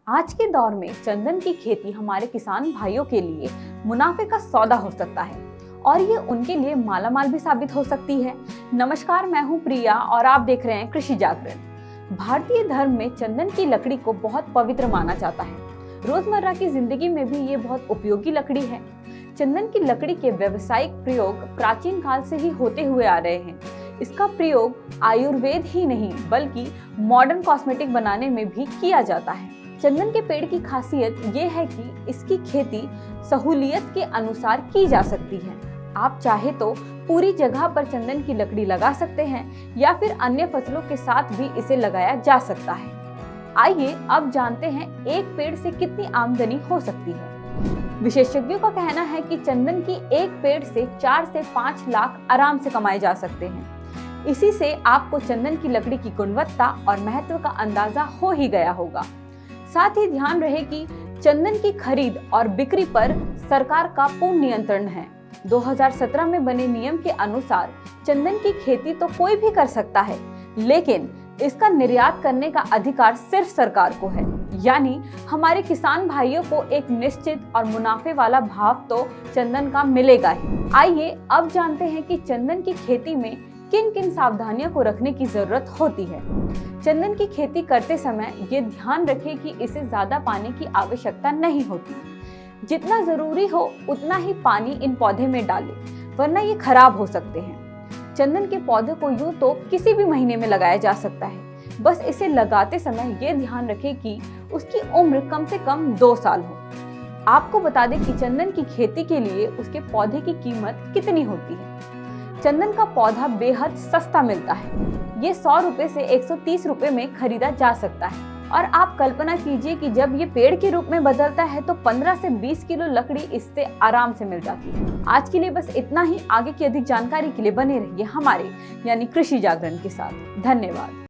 आज के दौर में चंदन की खेती हमारे किसान भाइयों के लिए मुनाफे का सौदा हो सकता है और ये उनके लिए मालामाल भी साबित हो सकती है। नमस्कार, मैं हूँ प्रिया और आप देख रहे हैं कृषि जागरण। भारतीय धर्म में चंदन की लकड़ी को बहुत पवित्र माना जाता है। रोजमर्रा की जिंदगी में भी ये बहुत उपयोगी लकड़ी है। चंदन की लकड़ी के व्यावसायिक प्रयोग प्राचीन काल से ही होते हुए आ रहे हैं। इसका प्रयोग आयुर्वेद ही नहीं बल्कि मॉडर्न कॉस्मेटिक बनाने में भी किया जाता है। चंदन के पेड़ की खासियत ये है कि इसकी खेती सहूलियत के अनुसार की जा सकती है। आप चाहे तो पूरी जगह पर चंदन की लकड़ी लगा सकते हैं या फिर अन्य फसलों के साथ भी इसे लगाया जा सकता है। आइए अब जानते हैं एक पेड़ से कितनी आमदनी हो सकती है। विशेषज्ञों का कहना है कि चंदन की एक पेड़ से 4 से 5 लाख आराम से कमाए जा सकते हैं। इसी से आपको चंदन की लकड़ी की गुणवत्ता और महत्व का अंदाजा हो ही गया होगा। साथ ही ध्यान रहे कि चंदन की खरीद और बिक्री पर सरकार का पूर्ण नियंत्रण है। 2017 में बने नियम के अनुसार चंदन की खेती तो कोई भी कर सकता है, लेकिन इसका निर्यात करने का अधिकार सिर्फ सरकार को है। यानी हमारे किसान भाइयों को एक निश्चित और मुनाफे वाला भाव तो चंदन का मिलेगा ही। आइए अब जानते हैं कि चंदन की खेती में किन किन सावधानियों को रखने की जरूरत होती है। चंदन की खेती करते समय ये ध्यान रखें कि इसे ज्यादा पानी की आवश्यकता नहीं होती। जितना जरूरी हो उतना ही पानी इन पौधे में डालें, वरना ये खराब हो सकते हैं। चंदन के पौधे को यूं तो किसी भी महीने में लगाया जा सकता है, बस इसे लगाते समय ये ध्यान रखें कि उसकी उम्र कम से कम 2 साल हो। आपको बता दें कि चंदन की खेती के लिए उसके पौधे की कीमत कितनी होती है। चंदन का पौधा बेहद सस्ता मिलता है। ये 100 रुपए से 130 रुपए में खरीदा जा सकता है और आप कल्पना कीजिए कि जब ये पेड़ के रूप में बदलता है तो 15 से 20 किलो लकड़ी इससे आराम से मिल जाती है। आज के लिए बस इतना ही। आगे की अधिक जानकारी के लिए बने रहिए हमारे यानी कृषि जागरण के साथ। धन्यवाद।